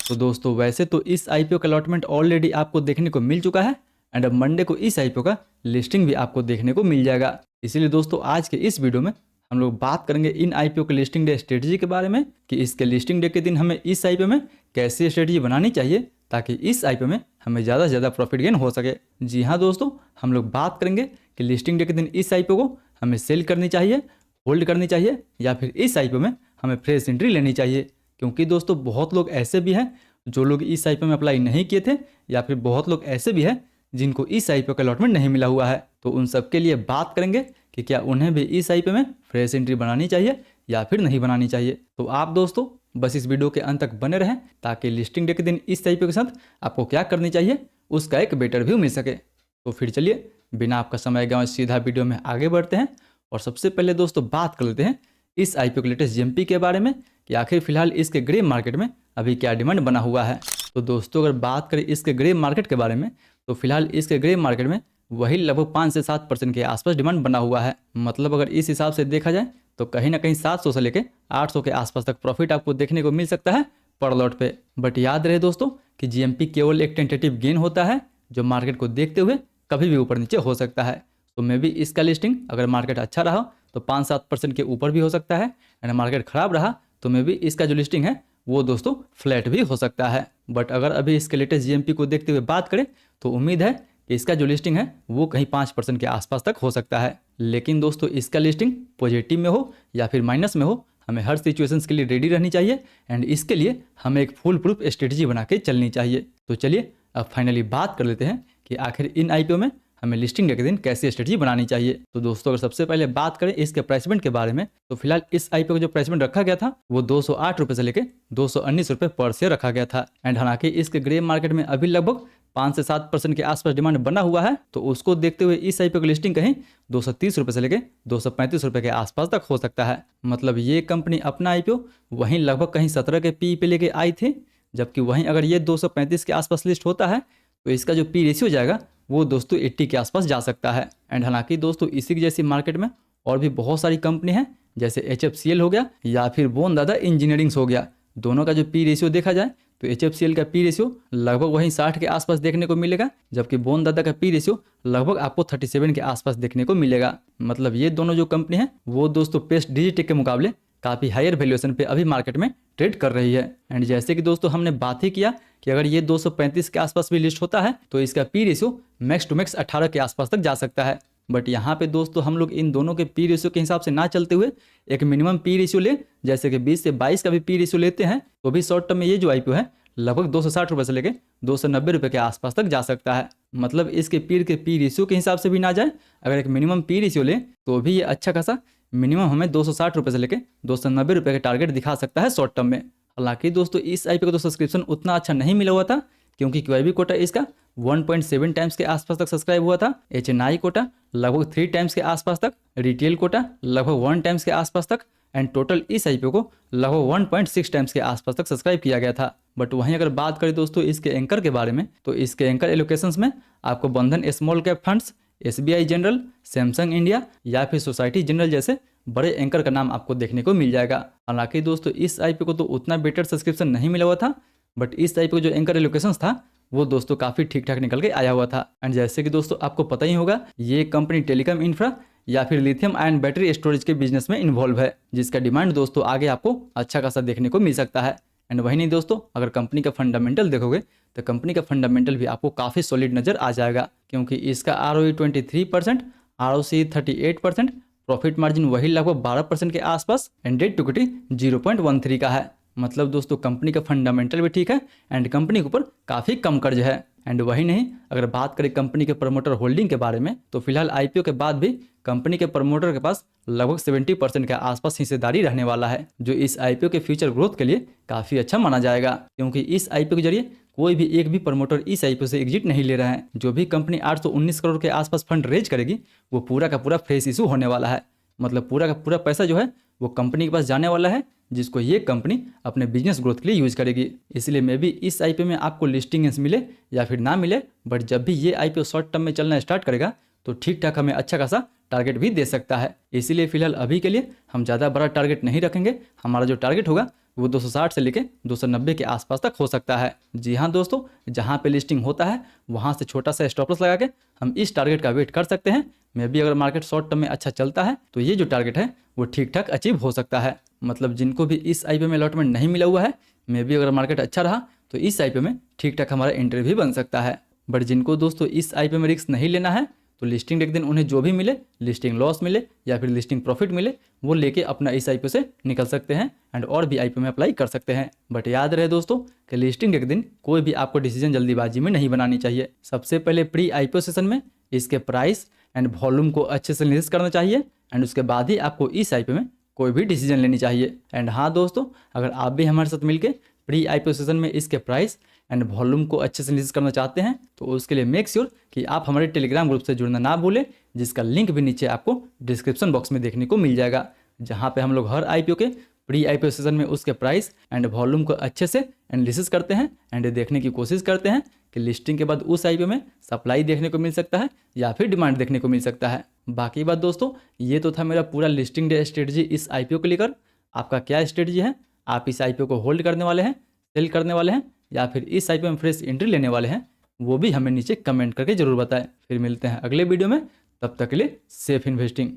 तो दोस्तों वैसे तो इस आईपीओ का अलॉटमेंट ऑलरेडी आपको देखने को मिल चुका है एंड अब मंडे को इस आईपीओ का लिस्टिंग भी आपको देखने को मिल जाएगा। इसीलिए दोस्तों आज के इस वीडियो में हम लोग बात करेंगे इन आईपीओ के लिस्टिंग डे स्ट्रेटजी के बारे में कि इसके लिस्टिंग डे के दिन हमें इस आईपीओ में कैसी स्ट्रेटजी बनानी चाहिए ताकि इस आईपीओ में हमें ज़्यादा से ज़्यादा प्रॉफिट गेन हो सके। जी हाँ दोस्तों, हम लोग बात करेंगे कि लिस्टिंग डे के दिन इस आईपीओ को हमें सेल करनी चाहिए, होल्ड करनी चाहिए या फिर इस आईपीओ में हमें फ्रेश एंट्री लेनी चाहिए। क्योंकि दोस्तों बहुत लोग ऐसे भी हैं जो लोग इस आईपीओ में अप्लाई नहीं किए थे या फिर बहुत लोग ऐसे भी हैं जिनको इस आईपीओ का अलॉटमेंट नहीं मिला हुआ है। तो उन सब के लिए बात करेंगे कि क्या उन्हें भी इस आईपीओ में फ्रेश एंट्री बनानी चाहिए या फिर नहीं बनानी चाहिए। तो आप दोस्तों बस इस वीडियो के अंत तक बने रहें ताकि लिस्टिंग डे के दिन इस आईपीओ के साथ आपको क्या करनी चाहिए उसका एक बेटर व्यू मिल सके। तो फिर चलिए बिना आपका समय गंवाए सीधा वीडियो में आगे बढ़ते हैं और सबसे पहले दोस्तों बात कर लेते हैं इस आईपीओ के लेटेस्ट जीएमपी के बारे में कि आखिर फिलहाल इसके ग्रे मार्केट में अभी क्या डिमांड बना हुआ है। तो दोस्तों अगर बात करें इसके ग्रे मार्केट के बारे में तो फिलहाल इसके ग्रे मार्केट में वही लगभग 5 से 7% के आसपास डिमांड बना हुआ है। मतलब अगर इस हिसाब से देखा जाए तो कहीं ना कहीं 700 से लेकर 800 के आसपास तक प्रॉफिट आपको देखने को मिल सकता है पर लॉट पे। बट याद रहे दोस्तों कि जीएमपी केवल एक टेंटेटिव गेन होता है जो मार्केट को देखते हुए कभी भी ऊपर नीचे हो सकता है। तो मे भी इसका लिस्टिंग अगर मार्केट अच्छा रहा तो 5-7% के ऊपर भी हो सकता है एंड मार्केट खराब रहा तो मे भी इसका जो लिस्टिंग है वो दोस्तों फ्लैट भी हो सकता है। बट अगर अभी इसके लेटेस्ट जीएमपी को देखते हुए बात करें तो उम्मीद है कि इसका जो लिस्टिंग है वो कहीं 5% के आसपास तक हो सकता है। लेकिन दोस्तों इसका लिस्टिंग पॉजिटिव में हो या फिर माइनस में हो हमें हर सिचुएशंस के लिए रेडी रहनी चाहिए एंड इसके लिए हमें एक फुल प्रूफ स्ट्रेटजी बना के चलनी चाहिए। तो चलिए अब फाइनली बात कर लेते हैं कि आखिर इन आईपीओ में हमें लिस्टिंग डे के दिन कैसी स्ट्रेटजी बनानी चाहिए। तो दोस्तों अगर सबसे पहले बात करें इसके प्राइसमेंट के बारे में तो फिलहाल इस आईपीओ का जो प्राइसमेंट रखा गया था वो 208 रुपये से लेकर 219 रुपये पर शेयर रखा गया था एंड हालांकि इसके ग्रे मार्केट में अभी लगभग 5 से 7% के आसपास डिमांड बना हुआ है तो उसको देखते हुए इस आईपीओ की लिस्टिंग कहीं 230 रुपये से लेकर 235 रुपये के आसपास तक हो सकता है। मतलब ये कंपनी अपना आईपीओ वहीं लगभग कहीं 17 के पी पे लेके आई थी, जबकि वहीं अगर ये 235 के आसपास लिस्ट होता है तो इसका जो पी रेशियो जाएगा वो दोस्तों 80 के आसपास जा सकता है। एंड हालांकि दोस्तों इसी की जैसी मार्केट में और भी बहुत सारी कंपनी है जैसे HFCL हो गया या फिर बोनदादा इंजीनियरिंग्स हो गया। दोनों का जो पी रेशियो देखा जाए तो HFCL का पी रेशियो लगभग वहीं 60 के आसपास देखने को मिलेगा, जबकि बोनदादा का पी रेशियो लगभग आपको 37 के आसपास देखने को मिलेगा। मतलब ये दोनों जो कंपनी है वो दोस्तों पेस्ट डिजिटेक के मुकाबले काफ़ी हायर वैल्यूएशन पे अभी मार्केट में ट्रेड कर रही है। एंड जैसे कि दोस्तों हमने बात ही किया कि अगर ये 235 के आसपास भी लिस्ट होता है तो इसका P ratio max to max 18 के आसपास तक जा सकता है। बट यहाँ पे दोस्तों हम लोग इन दोनों के पी रेशियो के हिसाब से ना चलते हुए एक मिनिमम पी रेशियो ले, जैसे कि 20 से 22 का भी पी रेशियो लेते हैं तो भी शॉर्ट टर्म में ये जो आईपीओ है लगभग 260 रुपये से लेकर 290 रुपये के आसपास तक जा सकता है। मतलब इसके पीर के पी रेशियो के हिसाब से भी ना जाए, अगर एक मिनिमम पी रेशियो ले तो भी ये अच्छा खासा मिनिमम हमें 260 रुपये से लेकर 290 रुपये के टारगेट दिखा सकता है शॉर्ट टर्म में। हालांकि दोस्तों इस आईपीओ का तो सब्सक्रिप्शन उतना अच्छा नहीं मिला हुआ था क्योंकि QIB कोटा इसका 1.7 टाइम्स के आसपास तक सब्सक्राइब हुआ था, HNI कोटा लगभग 3 टाइम्स के आसपास तक, रिटेल कोटा लगभग 1 टाइम्स के आसपास तक एंड टोटल इस आईपीओ को लगभग 1.6 टाइम्स के आसपास तक सब्सक्राइब किया गया था। बट वहीं अगर बात करें दोस्तों इसके एंकर के बारे में तो इसके एंकर एलोकेशंस में आपको बंधन small cap funds, SBI general, Samsung India या फिर सोसाइटी जनरल जैसे बड़े एंकर का नाम आपको देखने को मिल जाएगा। हालांकि दोस्तों इस आईपीओ को तो उतना बेटर सब्सक्रिप्शन नहीं मिला हुआ था, बट इस आईपीओ जो एंकर एलोकेशंस था वो दोस्तों काफ़ी ठीक ठाक निकल के आया हुआ था। एंड जैसे कि दोस्तों आपको पता ही होगा ये कंपनी टेलीकॉम इंफ्रा या फिर लिथियम आयन बैटरी स्टोरेज के बिजनेस में इन्वॉल्व है, जिसका डिमांड दोस्तों आगे आपको अच्छा खासा देखने को मिल सकता है। एंड वही नहीं दोस्तों, अगर कंपनी का फंडामेंटल देखोगे तो कंपनी का फंडामेंटल भी आपको काफ़ी सॉलिड नज़र आ जाएगा क्योंकि इसका ROE 23%, ROCE 38%, प्रॉफिट मार्जिन वही लगभग 12% के आसपास एंड डेट टू इक्विटी 0.13 का है। मतलब दोस्तों कंपनी का फंडामेंटल भी ठीक है एंड कंपनी के ऊपर काफ़ी कम कर्ज है। एंड वही नहीं, अगर बात करें कंपनी के प्रमोटर होल्डिंग के बारे में तो फिलहाल आईपीओ के बाद भी कंपनी के प्रमोटर के पास लगभग 70% के आसपास हिस्सेदारी रहने वाला है, जो इस आईपीओ के फ्यूचर ग्रोथ के लिए काफ़ी अच्छा माना जाएगा क्योंकि इस आईपीओ के जरिए कोई भी एक भी प्रमोटर इस आईपीओ से एग्जिट नहीं ले रहा है। जो भी कंपनी 819 करोड़ के आसपास फंड रेज करेगी वो पूरा का पूरा फ्रेश इशू होने वाला है। मतलब पूरा का पूरा पैसा जो है वो कंपनी के पास जाने वाला है जिसको ये कंपनी अपने बिजनेस ग्रोथ के लिए यूज करेगी। इसलिए मे भी इस आईपीओ में आपको लिस्टिंग्स मिले या फिर ना मिले, बट जब भी ये आईपीओ शॉर्ट टर्म में चलना स्टार्ट करेगा तो ठीक ठाक हमें अच्छा खासा टारगेट भी दे सकता है। इसीलिए फिलहाल अभी के लिए हम ज़्यादा बड़ा टारगेट नहीं रखेंगे। हमारा जो टारगेट होगा वो 260 से लेके 290 के आसपास तक हो सकता है। जी हाँ दोस्तों, जहाँ पे लिस्टिंग होता है वहाँ से छोटा सा स्टॉप लॉस लगा के हम इस टारगेट का वेट कर सकते हैं। मे भी अगर मार्केट शॉर्ट टर्म में अच्छा चलता है तो ये जो टारगेट है वो ठीक ठाक अचीव हो सकता है। मतलब जिनको भी इस आईपीओ में अलॉटमेंट नहीं मिला हुआ है, मे भी अगर मार्केट अच्छा रहा तो इस आईपीओ में ठीक ठाक हमारा एंट्री भी बन सकता है। बट जिनको दोस्तों इस आईपीओ में रिस्क नहीं लेना है तो लिस्टिंग एक दिन उन्हें जो भी मिले, लिस्टिंग लॉस मिले या फिर लिस्टिंग प्रॉफिट मिले, वो लेके अपना इस आईपीओ से निकल सकते हैं एंड और भी आईपीओ में अप्लाई कर सकते हैं। बट याद रहे दोस्तों कि लिस्टिंग एक दिन कोई भी आपको डिसीजन जल्दीबाजी में नहीं बनानी चाहिए। सबसे पहले प्री आईपीओ सेशन में इसके प्राइस एंड वॉल्यूम को अच्छे से एनालिसिस करना चाहिए एंड उसके बाद ही आपको इस आईपीओ में कोई भी डिसीजन लेनी चाहिए। एंड हाँ दोस्तों, अगर आप भी हमारे साथ मिलकर प्री आईपीओ सेशन में इसके प्राइस एंड वॉल्यूम को अच्छे से एनालिसिस करना चाहते हैं तो उसके लिए मेक श्योर कि आप हमारे टेलीग्राम ग्रुप से जुड़ना ना भूलें, जिसका लिंक भी नीचे आपको डिस्क्रिप्शन बॉक्स में देखने को मिल जाएगा, जहाँ पे हम लोग हर आईपीओ के प्री आईपीओ सेशन में उसके प्राइस एंड वॉल्यूम को अच्छे से एनालिसिस करते हैं एंड देखने की कोशिश करते हैं कि लिस्टिंग के बाद उस आईपीओ में सप्लाई देखने को मिल सकता है या फिर डिमांड देखने को मिल सकता है। बाकी बात दोस्तों, ये तो था मेरा पूरा लिस्टिंग डे स्ट्रेटजी इस आईपीओ को लेकर। आपका क्या स्ट्रेटजी है? आप इस आईपीओ को होल्ड करने वाले हैं, सेल करने वाले हैं या फिर इस आईपीओ में फ्रेश एंट्री लेने वाले हैं? वो भी हमें नीचे कमेंट करके जरूर बताएं। फिर मिलते हैं अगले वीडियो में, तब तक के लिए सेफ इन्वेस्टिंग।